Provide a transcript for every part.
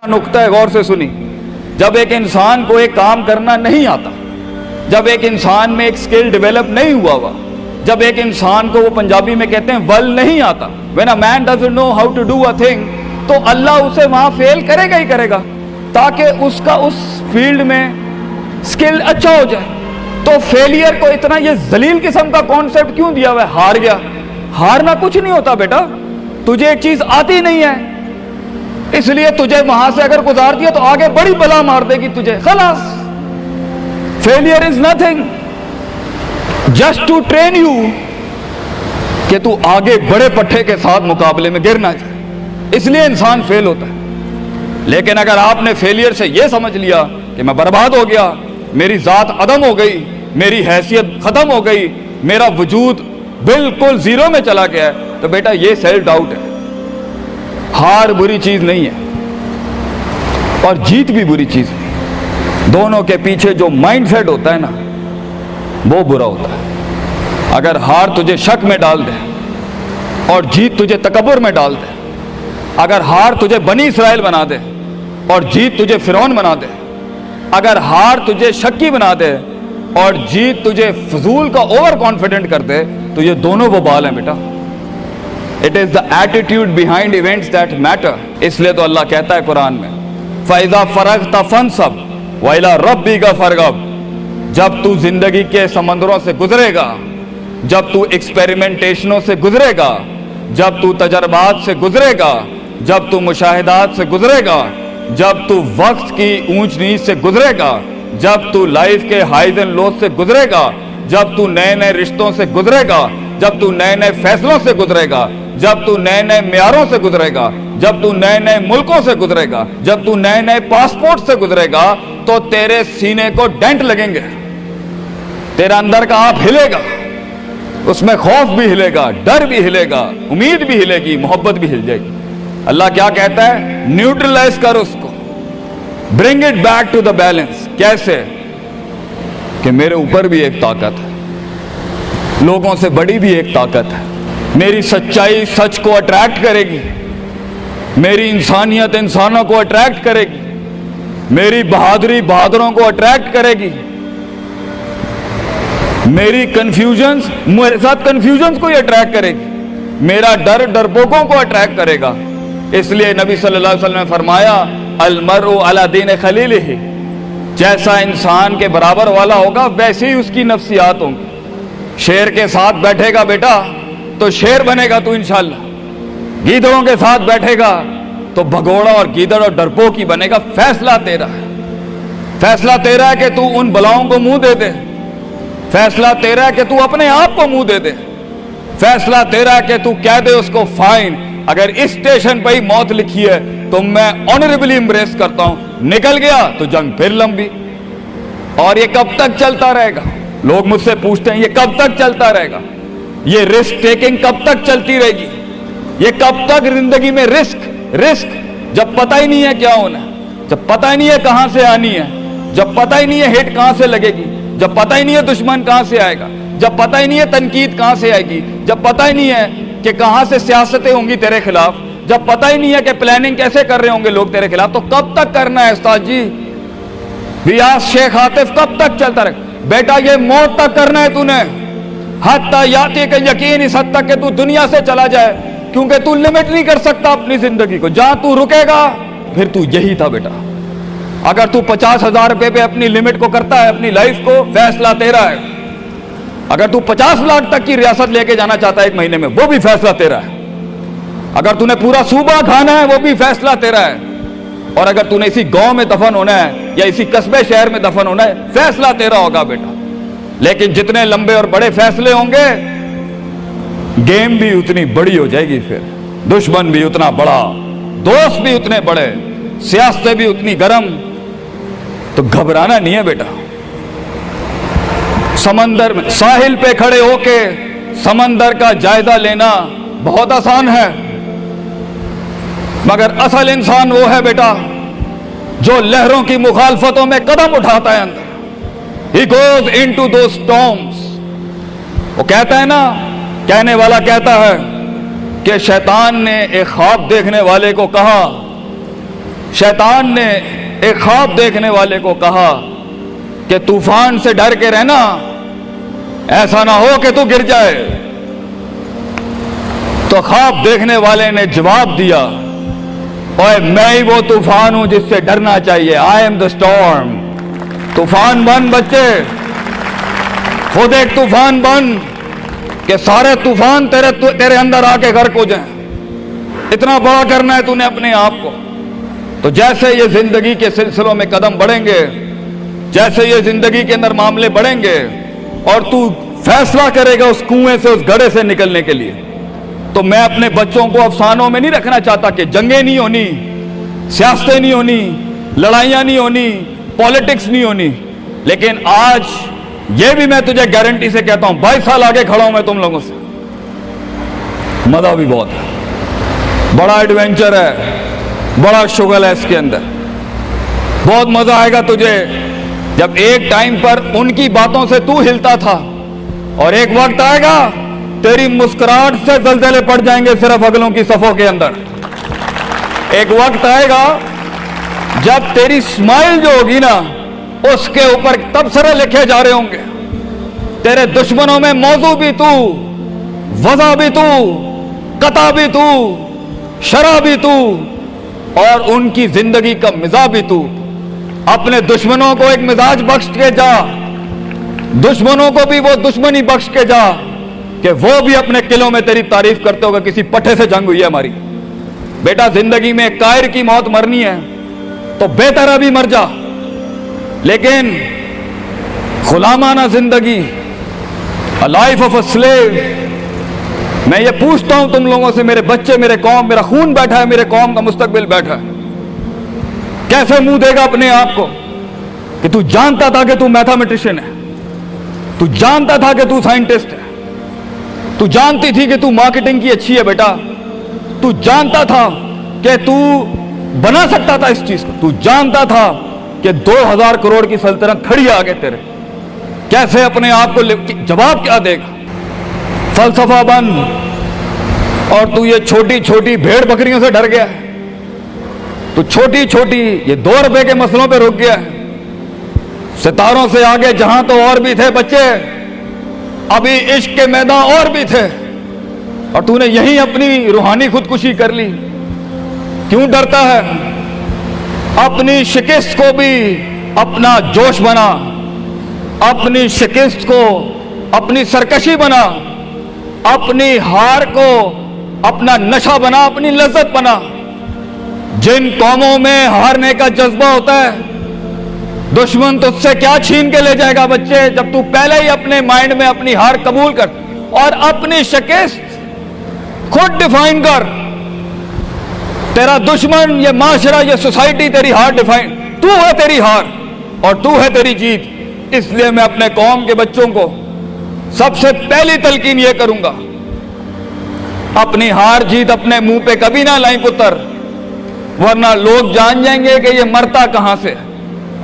نقطہ ہے، غور سے سنی. جب ایک انسان کو ایک کام کرنا نہیں آتا، جب ایک انسان میں ایک سکل ڈیولپ نہیں ہوا، جب ایک انسان کو وہ پنجابی میں کہتے ہیں ول نہیں آتا، when a man doesn't know how to do a thing، تو اللہ اسے وہاں فیل کرے گا ہی کرے گا تاکہ اس کا اس فیلڈ میں سکل اچھا ہو جائے. تو فیلئر کو اتنا یہ ذلیل قسم کا کانسیپٹ کیوں دیا ہوا ہے؟ ہار گیا. ہارنا کچھ نہیں ہوتا بیٹا، تجھے ایک چیز آتی نہیں ہے اس لیے تجھے وہاں سے اگر گزار دیا تو آگے بڑی بلا مار دے گی تجھے، خلاص. Failure is nothing just to train you کہ تو آگے بڑے پٹھے کے ساتھ مقابلے میں گر نہ جائے، اس لیے انسان فیل ہوتا ہے. لیکن اگر آپ نے فیلئر سے یہ سمجھ لیا کہ میں برباد ہو گیا، میری ذات عدم ہو گئی، میری حیثیت ختم ہو گئی، میرا وجود بالکل زیرو میں چلا گیا ہے، تو بیٹا یہ سیلف ڈاؤٹ ہے. ہار بری چیز نہیں ہے اور جیت بھی بری چیز نہیں، دونوں کے پیچھے جو مائنڈ سیٹ ہوتا ہے نا وہ برا ہوتا ہے. اگر ہار تجھے شک میں ڈال دے اور جیت تجھے تکبر میں ڈال دے، اگر ہار تجھے بنی اسرائیل بنا دے اور جیت تجھے فرعون بنا دے، اگر ہار تجھے شکی بنا دے اور جیت تجھے فضول کا اوور کانفیڈنٹ کر دے، تو یہ دونوں وبال ہیں بیٹا. It is the attitude behind events that matter. اس لیے تو اللہ کہتا ہے قرآن میں فَإِذَا فَرَغْتَ فَانْصَبْ وَإِلَىٰ رَبِّكَ فَارْغَب. جب تو زندگی کے سمندروں سے گزرے گا، جب تو ایکسپیریمنٹیشنوں سے گزرے گا، جب تو تجربات سے گزرے گا، جب تو مشاہدات سے گزرے گا، جب تو وقت کی اونچ نیچ سے گزرے گا، جب تو لائف کے ہائیز اینڈ لوز سے گزرے گا، جب تو نئے نئے رشتوں سے گزرے گا، جب تو نئے نئے فیصلوں سے گزرے گا، جب تو نئے نئے معیاروں سے گزرے گا، جب تو نئے نئے ملکوں سے گزرے گا، جب تو نئے نئے پاسپورٹ سے گزرے گا، تو تیرے سینے کو ڈینٹ لگیں گے، تیرا اندر کا آپ ہلے گا، اس میں خوف بھی ہلے گا، ڈر بھی ہلے گا، امید بھی ہلے گی، محبت بھی ہل جائے گی. اللہ کیا کہتا ہے؟ نیوٹرلائز کر اس کو، bring it back to the balance. کیسے؟ کہ میرے اوپر بھی ایک طاقت ہے، لوگوں سے بڑی بھی ایک طاقت ہے، میری سچائی سچ کو اٹریکٹ کرے گی، میری انسانیت انسانوں کو اٹریکٹ کرے گی، میری بہادری بہادروں کو اٹریکٹ کرے گی، میری کنفیوژنز میرے ساتھ کنفیوژنز کو ہی اٹریکٹ کرے گی، میرا ڈر ڈرپوکوں کو اٹریکٹ کرے گا. اس لیے نبی صلی اللہ علیہ وسلم نے فرمایا المرء علی دین خلیلہ، جیسا انسان کے برابر والا ہوگا ویسے ہی اس کی نفسیات ہوں گی. شیر کے ساتھ بیٹھے گا بیٹا تو شیر بنے گا تو انشاءاللہ، گیدڑوں کے ساتھ بیٹھے گا تو بھگوڑا اور گیدڑ اور ڈرپوک ہی بنے گا. فیصلہ تیرا ہے، فیصلہ تیرا ہے کہ تو ان بلاؤں کو منہ دے دے، فیصلہ تیرا ہے کہ تو اپنے آپ کو منہ دے دے، فیصلہ تیرا ہے کہ تو کہہ دے اس کو فائن، اگر اس اسٹیشن پہ ہی موت لکھی ہے تو میں آنریبلی امبریس کرتا ہوں، نکل گیا تو جنگ پھر لمبی. اور یہ کب تک چلتا رہے گا؟ لوگ مجھ سے پوچھتے ہیں یہ کب تک چلتا رہے گا، یہ رسک ٹیکنگ کب تک چلتی رہے گی، یہ کب تک زندگی میں رسک جب پتہ ہی نہیں ہے کیا ہونا ہے، جب پتہ ہی نہیں ہے کہاں سے آنی ہے، جب پتہ ہی نہیں ہے ہٹ کہاں سے لگے گی، جب پتہ ہی نہیں ہے دشمن کہاں سے آئے گا، جب پتہ ہی نہیں ہے تنقید کہاں سے آئے گی، جب پتہ ہی نہیں ہے کہ کہاں سے سیاستیں ہوں گی تیرے خلاف، جب پتہ ہی نہیں ہے کہ پلاننگ کیسے کر رہے ہوں گے لوگ تیرے خلاف، تو کب تک کرنا ہے استاد جی؟ ریاض شیخ عاطف کب تک چلتا رہے؟ بیٹا یہ موت تک کرنا ہے تو نے، حتیٰ یاتی کہ یقین اس حد تک کہ تو دنیا سے چلا جائے، کیونکہ تو لمٹ نہیں کر سکتا اپنی زندگی کو. جہاں تو رکے گا پھر تو یہی تھا بیٹا. اگر تو 50,000 روپے پہ اپنی لمٹ کو کرتا ہے اپنی لائف کو، فیصلہ تیرا ہے. اگر تو 50 لاکھ تک کی ریاست لے کے جانا چاہتا ہے ایک مہینے میں، وہ بھی فیصلہ تیرا ہے. اگر تو نے پورا صوبہ کھانا ہے وہ بھی فیصلہ تیرا ہے. اور اگر تو نے اسی گاؤں میں دفن ہونا ہے یا اسی قصبے شہر میں دفن ہونا ہے، فیصلہ تیرا ہوگا بیٹا. لیکن جتنے لمبے اور بڑے فیصلے ہوں گے گیم بھی اتنی بڑی ہو جائے گی، پھر دشمن بھی اتنا بڑا، دوست بھی اتنے بڑے، سیاستیں بھی اتنی گرم. تو گھبرانا نہیں ہے بیٹا. سمندر میں ساحل پہ کھڑے ہو کے سمندر کا جائزہ لینا بہت آسان ہے، مگر اصل انسان وہ ہے بیٹا جو لہروں کی مخالفتوں میں قدم اٹھاتا ہے اندر. He goes into those storms. وہ کہتا ہے نا، کہنے والا کہتا ہے کہ شیطان نے ایک خواب دیکھنے والے کو کہا शैतान ने एक ख्वाब देखने वाले को कहा कि तूफान से डर के रहना, ऐसा ना हो कि तू गिर जाए। तो ख्वाब देखने वाले ने जवाब दिया, ओए मैं ही वो तूफान हूं जिससे डरना चाहिए। I am the storm. तूफान बन बच्चे, खुद एक तूफान बन कि सारे तूफान तेरे अंदर आके गर्क हो जाएं। इतना बड़ा करना है तूने अपने आप को। तो जैसे ये जिंदगी के सिलसिलों में कदम बढ़ेंगे, जैसे ये जिंदगी के अंदर मामले बढ़ेंगे और तू फैसला करेगा उस कुएं से, उस गड्ढे से निकलने के लिए, तो मैं अपने बच्चों को अफसानों में नहीं रखना चाहता कि जंगें नहीं होनी, सियासतें नहीं होनी, लड़ाइयां नहीं होनी, पॉलिटिक्स नहीं होनी। लेकिन आज ये भी मैं तुझे गारंटी से कहता हूं, 22 साल आगे खड़ा हूं मैं तुम लोगों से। मजा भी बहुत है, बड़ा एडवेंचर है, बड़ा शुगल है इसके अंदर। बहुत मजा आएगा तुझे जब एक टाइम पर उनकी बातों से तू हिलता था और एक वक्त आएगा तेरी मुस्कुराहट से जलजले पड़ जाएंगे सिर्फ अगलों की सफों के अंदर। एक वक्त आएगा जब तेरी स्माइल जो होगी ना, उसके ऊपर तबसरे लिखे जा रहे होंगे। तेरे दुश्मनों में मौजू भी तू, वजह भी तू, कता भी तू, शराब भी तू और उनकी जिंदगी का मिजाज भी तू। अपने दुश्मनों को एक मिजाज बख्श के जा, दुश्मनों को भी वो दुश्मनी बख्श के जा कि वो भी अपने किलों में तेरी तारीफ करते होगा किसी पट्टे से जंग हुई है हमारी। बेटा जिंदगी में कायर की मौत मरनी है तो बेहतर अभी मर जा, लेकिन गुलामाना जिंदगी, a life of a slave. मैं ये पूछता हूं तुम लोगों से, मेरे बच्चे, मेरे कौम, मेरा खून बैठा है, मेरे कौम का मुस्तकबिल बैठा है, कैसे मुंह देगा अपने आप को कि तू जानता था कि तू मैथमेटिशियन है, तू जानता था कि तू साइंटिस्ट है, तू जानती थी कि तू मार्केटिंग की अच्छी है बेटा, तू जानता था कि तू बना सकता था इस चीज को, तू जानता था कि 2000 करोड़ की सल्तनत खड़ी आ गए तेरे, कैसे अपने आप को जवाब क्या देगा? फलसफा बन और तू ये छोटी छोटी भेड़ बकरियों से डर गया है, तू छोटी छोटी ये 2 रुपए के मसलों पे रुक गया है। सितारों से आगे जहां तो और भी थे बच्चे, अभी इश्क के मैदान और भी थे, और तूने यही अपनी रूहानी खुदकुशी कर ली। क्यों डरता है? अपनी शिकस्त को भी अपना जोश बना, अपनी शिकस्त को अपनी सरकशी बना, अपनी हार को अपना नशा बना, अपनी लज्जत बना। जिन कौमों में हारने का जज्बा होता है, दुश्मन तुझसे क्या छीन के ले जाएगा बच्चे, जब तू पहले ही अपने माइंड में अपनी हार कबूल कर और अपनी शिकस्त खुद डिफाइन कर। तेरा दुश्मन, ये माशरा, ये सोसाइटी तेरी हार डिफाइन, तू है तेरी हार और तू है तेरी जीत। इसलिए मैं अपने कौम के बच्चों को सबसे पहली तलकीन ये करूंगा, अपनी हार जीत अपने मुंह पे कभी ना लाई पुत्र, वरना लोग जान जाएंगे कि ये मरता कहां से।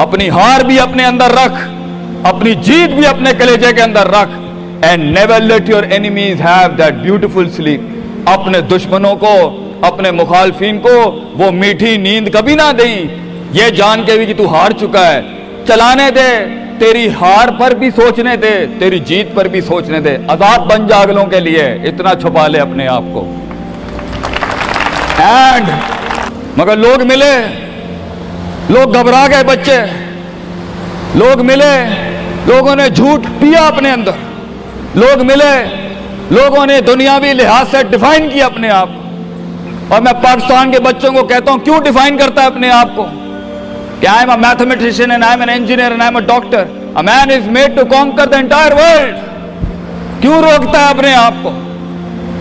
अपनी हार भी अपने अंदर रख, अपनी जीत भी अपने कलेजे के अंदर रख। And never let your enemies have that beautiful sleep. अपने दुश्मनों को, अपने मुखालफिन को वो मीठी नींद कभी ना दें, ये जान के भी कि तू हार चुका है। चलाने दे, तेरी हार पर भी सोचने दे, तेरी जीत पर भी सोचने दे। आजाद बन जा अगलों के लिए, इतना छुपा ले अपने आप को। एंड मगर लोग मिले, लोग घबरा गए बच्चे, लोग मिले, लोगों ने झूठ पिया अपने अंदर, लोग मिले, लोगों ने दुनियावी लिहाज से डिफाइन किया अपने आप। और मैं पाकिस्तान के बच्चों को कहता हूं, क्यों डिफाइन करता है अपने आप को कि I am a mathematician and I am an engineer and I am a doctor. A man is made to conquer the entire world. क्यों रोकता है अपने आप को?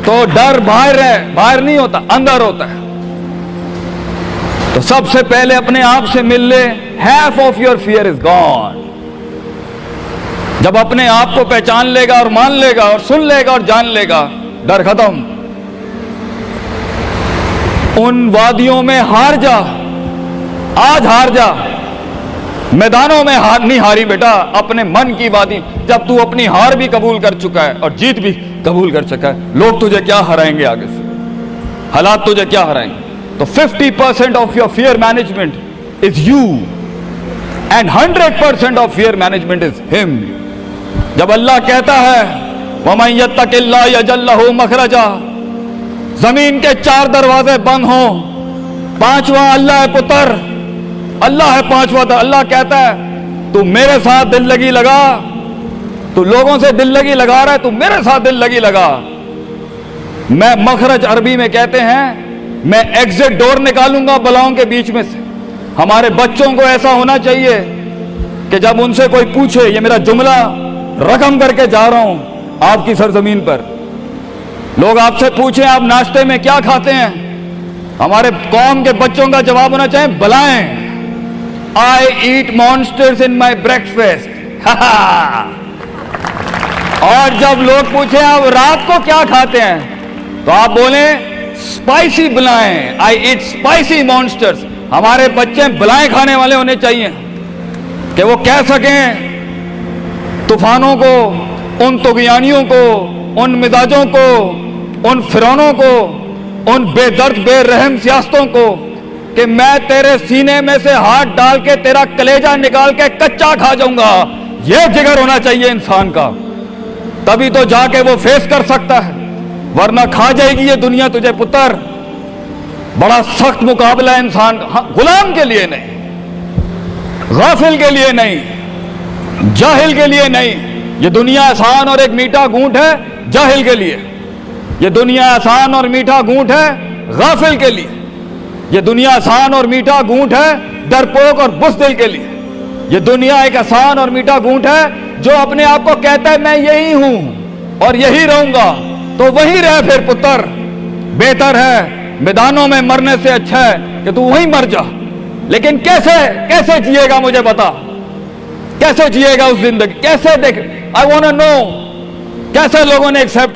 तो डर बाहर है, बाहर नहीं होता, अंदर होता है। तो सबसे पहले अपने आप से मिल ले, half of your fear is gone। जब अपने आप को पहचान लेगा और मान लेगा और सुन लेगा और जान लेगा, डर खत्म। उन वादियों में हार जा, आज हार जा। मैदानों में हार नहीं हारी बेटा, अपने मन की वादी। जब तू अपनी हार भी कबूल कर चुका है और जीत भी कबूल कर चुका है, लोग तुझे क्या हराएंगे आगे से, हालात तुझे क्या हराएंगे। तो 50% of your fear management is you and 100% of fear management is him. जब अल्लाह कहता है वमन यत्तकिल्लाह यजअल लहू मखरजा, जमीन के 4 दरवाजे बंद हों, 5वां अल्लाह है पुत्र, अल्लाह है 5वां। अल्लाह कहता है तू मेरे साथ दिल लगी लगा, तू लोगों से दिल लगी लगा रहा है, तू मेरे साथ दिल लगी लगा। मैं मखरज अरबी में कहते हैं मैं एग्जिट डोर निकालूंगा बलाओं के बीच में से। हमारे बच्चों को ऐसा होना चाहिए कि जब उनसे कोई पूछे, ये मेरा जुमला रकम करके जा रहा हूं आपकी सरजमीन पर, लोग आपसे पूछें आप नाश्ते में क्या खाते हैं, हमारे कौम के बच्चों का जवाब होना चाहिए बलाएं, आई ईट मॉन्स्टर्स इन माई ब्रेकफास्ट। और जब लोग पूछें आप रात को क्या खाते हैं, तो आप बोले स्पाइसी बलाएं, आई ईट स्पाइसी मॉन्स्टर्स। हमारे बच्चे बलाएं खाने वाले होने चाहिए कि वो कह सकें तूफानों को, उन तुगयानियों को, उन मिजाजों को, उन फिरौनों को, उन बेदर्द बेरहम सियासतों को कि मैं तेरे सीने में से हाथ डाल के तेरा कलेजा निकाल के कच्चा खा जाऊंगा। यह जिगर होना चाहिए इंसान का, तभी तो जाके वो फेस कर सकता है, वरना खा जाएगी ये दुनिया तुझे पुत्र। बड़ा सख्त मुकाबला है इंसान का। हाँ, गुलाम के लिए नहीं, गाफिल के लिए नहीं, जाहिल के लिए नहीं। ये दुनिया आसान और एक मीठा घूंट है जाहिल के लिए, ये दुनिया आसान और मीठा घूंट है गाफिल के लिए, ये दुनिया आसान और मीठा घूंट है डरपोक और बुज़दिल के लिए। ये दुनिया एक आसान और मीठा घूंट है जो अपने आप को कहता है मैं यही हूं और यही रहूंगा, तो वही रह फिर पुत्र। बेहतर है मैदानों में मरने से अच्छा है कि तू वहीं मर जा। लेकिन कैसे कैसे जिएगा मुझे बता, कैसे जिएगा उस जिंदगी, कैसे देख, आई वांट टू नो कैसे लोगों ने एक्सेप्ट